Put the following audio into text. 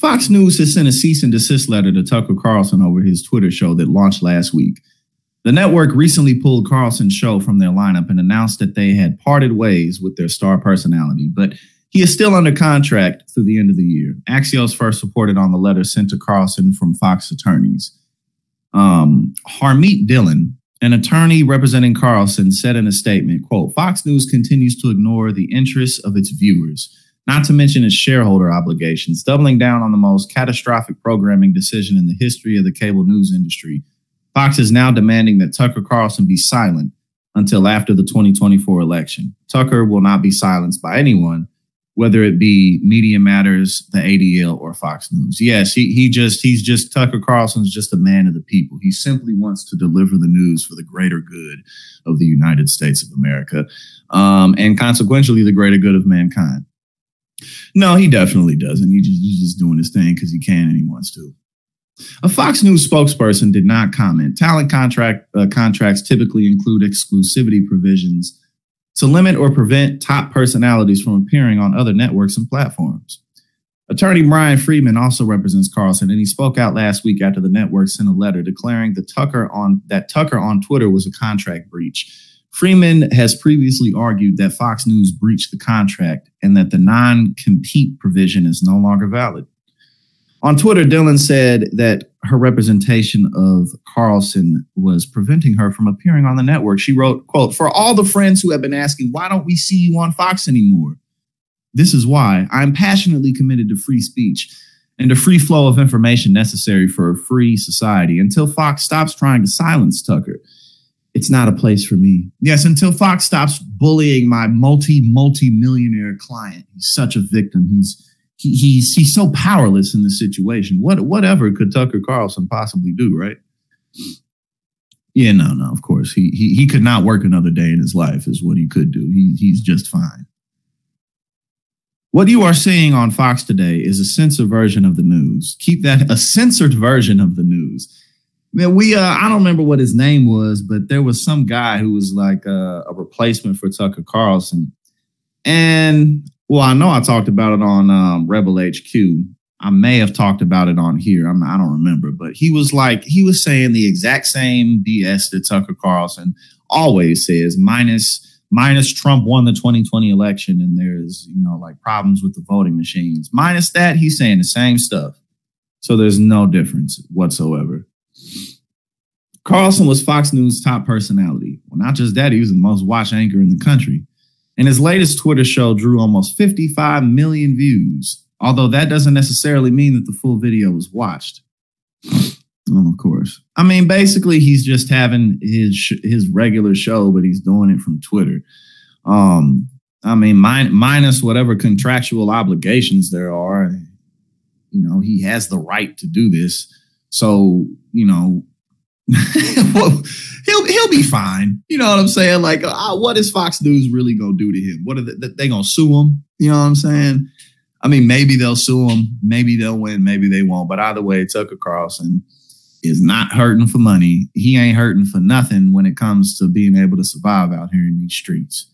Fox News has sent a cease and desist letter to Tucker Carlson over his Twitter show that launched last week. The network recently pulled Carlson's show from their lineup and announced that they had parted ways with their star personality, but he is still under contract through the end of the year. Axios first reported on the letter sent to Carlson from Fox attorneys. Harmeet Dillon, an attorney representing Carlson, said in a statement, quote, "Fox News continues to ignore the interests of its viewers, not to mention its shareholder obligations, doubling down on the most catastrophic programming decision in the history of the cable news industry. Fox is now demanding that Tucker Carlson be silent until after the 2024 election. Tucker will not be silenced by anyone, whether it be Media Matters, the ADL, or Fox News." Yes, Tucker Carlson's just a man of the people. He simply wants to deliver the news for the greater good of the United States of America, and consequentially the greater good of mankind. No, he definitely doesn't. He's just doing his thing because he can and he wants to. A Fox News spokesperson did not comment. Talent contracts typically include exclusivity provisions to limit or prevent top personalities from appearing on other networks and platforms. Attorney Brian Freeman also represents Carlson, and he spoke out last week after the network sent a letter declaring that Tucker on Twitter was a contract breach. Freeman has previously argued that Fox News breached the contract and that the non-compete provision is no longer valid. On Twitter, Dillon said that her representation of Carlson was preventing her from appearing on the network. She wrote, quote, "For all the friends who have been asking, why don't we see you on Fox anymore? This is why. I'm passionately committed to free speech and the free flow of information necessary for a free society. Until Fox stops trying to silence Tucker, it's not a place for me. Yes, until Fox stops bullying my multi-millionaire client. He's such a victim. He's so powerless in this situation. Whatever could Tucker Carlson possibly do, right?" Yeah, no, of course. He could not work another day in his life is what he could do. He's just fine. What you are seeing on Fox today is a censored version of the news. Keep that, a censored version of the news. Man, I don't remember what his name was, but there was some guy who was like a replacement for Tucker Carlson. And well, I know I talked about it on Rebel HQ. I may have talked about it on here. I don't remember, but he was saying the exact same BS that Tucker Carlson always says, minus Trump won the 2020 election and there's, like problems with the voting machines. Minus that, he's saying the same stuff. So there's no difference whatsoever. Carlson was Fox News' top personality. Well, not just that, he was the most watched anchor in the country. And his latest Twitter show drew almost 55 million views, although that doesn't necessarily mean that the full video was watched. Oh, of course. I mean, basically, he's just having his regular show, but he's doing it from Twitter. I mean, minus whatever contractual obligations there are, he has the right to do this. So, well, he'll be fine. You know what I'm saying? Like, what is Fox News really gonna do to him? What are they gonna sue him? You know what I'm saying? I mean, maybe they'll sue him, maybe they'll win, maybe they won't. But either way, Tucker Carlson is not hurting for money. He ain't hurting for nothing when it comes to being able to survive out here in these streets.